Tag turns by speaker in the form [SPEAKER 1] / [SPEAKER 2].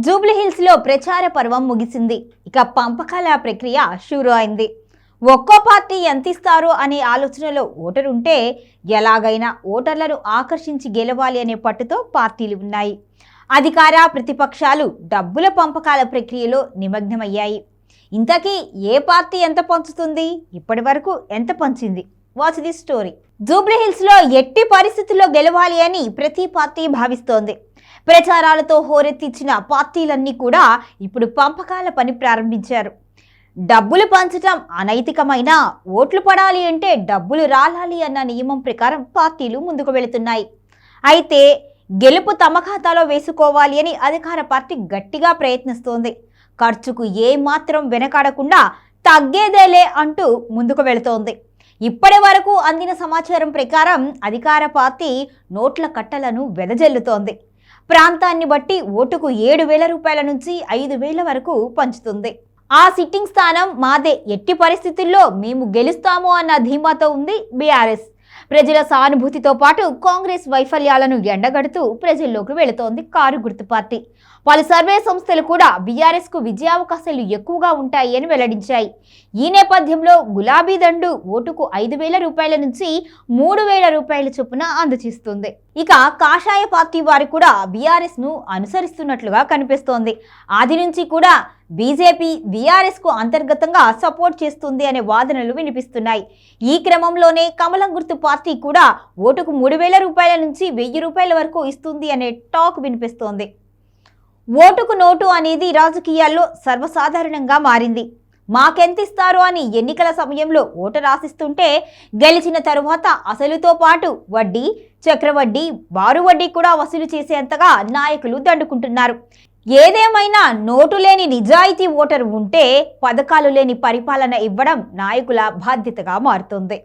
[SPEAKER 1] జూబ్లీహిల్స్ లో ప్రచార పర్వం ముగిసింది. ఇక పంపకాల ప్రక్రియ షురూ అయింది. ఒక్కో పార్టీ ఎంత ఇస్తారో అనే ఆలోచనలో ఓటరుంటే ఎలాగైనా ఓటర్లను ఆకర్షించి గెలవాలి అనే పట్టుతో పార్టీలు ఉన్నాయి. అధికార ప్రతిపక్షాలు డబ్బుల పంపకాల ప్రక్రియలో నిమగ్నమయ్యాయి. ఇంతకీ ఏ పార్టీ ఎంత పంచుతుంది, ఇప్పటి వరకు ఎంత పంచింది? Watch the story. జూబ్లీహిల్స్ లో ఎట్టి పరిస్థితుల్లో గెలవాలి అని ప్రతి పార్టీ భావిస్తోంది. ప్రచారాలతో హోరెత్తించిన పార్టీలన్నీ కూడా ఇప్పుడు పంపకాల పని ప్రారంభించారు. డబ్బులు పంచటం అనైతికమైన, ఓట్లు పడాలి అంటే డబ్బులు రాలాలి అన్న నియమం ప్రకారం పార్టీలు ముందుకు వెళుతున్నాయి. అయితే గెలుపు తమ ఖాతాలో వేసుకోవాలి అని అధికార పార్టీ గట్టిగా ప్రయత్నిస్తోంది. ఖర్చుకు ఏ మాత్రం వెనకాడకుండా తగ్గేదేలే అంటూ ముందుకు వెళుతోంది. ఇప్పటి వరకు అందిన సమాచారం ప్రకారం అధికార పార్టీ నోట్ల కట్టలను వెదజల్లుతోంది. ప్రాంతాన్ని బట్టి ఓటుకు 7,000 రూపాయల నుంచి 5,000 వరకు పంచుతుంది. ఆ సిట్టింగ్ స్థానం మాదే, ఎట్టి పరిస్థితుల్లో మేము గెలుస్తాము అన్న ధీమాతో ఉంది బీఆర్ఎస్. ప్రజల సానుభూతితో పాటు కాంగ్రెస్ వైఫల్యాలను ఎండగడుతూ ప్రజల్లోకి వెళుతోంది కారు గుర్తు పార్టీ. పలు సర్వే సంస్థలు కూడా బీఆర్ఎస్ కు విజయావకాశాలు ఎక్కువగా ఉంటాయి అని వెల్లడించాయి. ఈ నేపథ్యంలో గులాబీ దండు ఓటుకు 5,000 రూపాయల నుంచి 3,000 రూపాయల చొప్పున అందజేస్తుంది. ఇక కాషాయ పార్టీ వారు కూడా బీఆర్ఎస్ ను అనుసరిస్తున్నట్లుగా కనిపిస్తోంది. ఆది నుంచి కూడా బీజేపీ బీఆర్ఎస్ కు అంతర్గతంగా సపోర్ట్ చేస్తుంది అనే వాదనలు వినిపిస్తున్నాయి. ఈ క్రమంలోనే కమలం గుర్తు పార్టీ కూడా ఓటుకు 3,000 రూపాయల నుంచి 1,000 రూపాయల వరకు ఇస్తుంది అనే టాక్ వినిపిస్తోంది. ఓటుకు నోటు అనేది రాజకీయాల్లో సర్వసాధారణంగా మారింది. మాకెంతిస్తారు అని ఎన్నికల సమయంలో ఓటు రాసిస్తుంటే గెలిచిన తరువాత అసలుతో పాటు వడ్డీ, చక్రవడ్డీ, బారు వడ్డీ కూడా వసూలు చేసేంతగా నాయకులు దండుకుంటున్నారు. ఏదేమైనా నోటు లేని నిజాయితీ ఓటరు ఉంటే పథకాలు లేని పరిపాలన ఇవ్వడం నాయకుల బాధ్యతగా మారుతుంది.